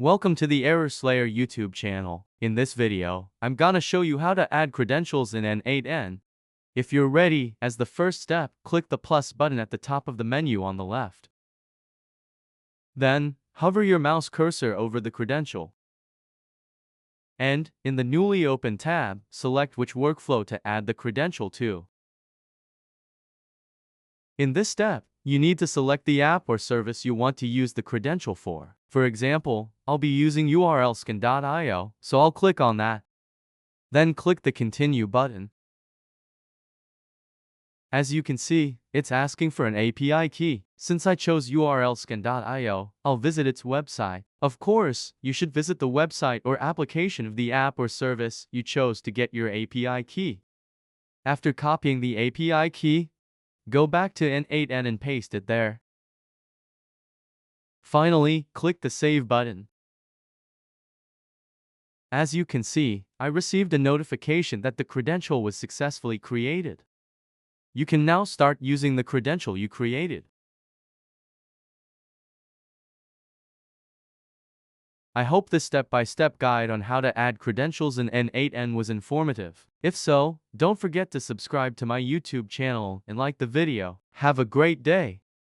Welcome to the Error Slayer YouTube channel. In this video, I'm gonna show you how to add credentials in N8N. If you're ready, as the first step, click the plus button at the top of the menu on the left. Then, hover your mouse cursor over the credential. And, in the newly opened tab, select which workflow to add the credential to. In this step, you need to select the app or service you want to use the credential for. For example, I'll be using urlscan.io, so I'll click on that. Then click the Continue button. As you can see, it's asking for an API key. Since I chose urlscan.io, I'll visit its website. Of course, you should visit the website or application of the app or service you chose to get your API key. After copying the API key, go back to N8N and paste it there. Finally, click the Save button. As you can see, I received a notification that the credential was successfully created. You can now start using the credential you created. I hope this step-by-step guide on how to add credentials in N8N was informative. If so, don't forget to subscribe to my YouTube channel and like the video. Have a great day!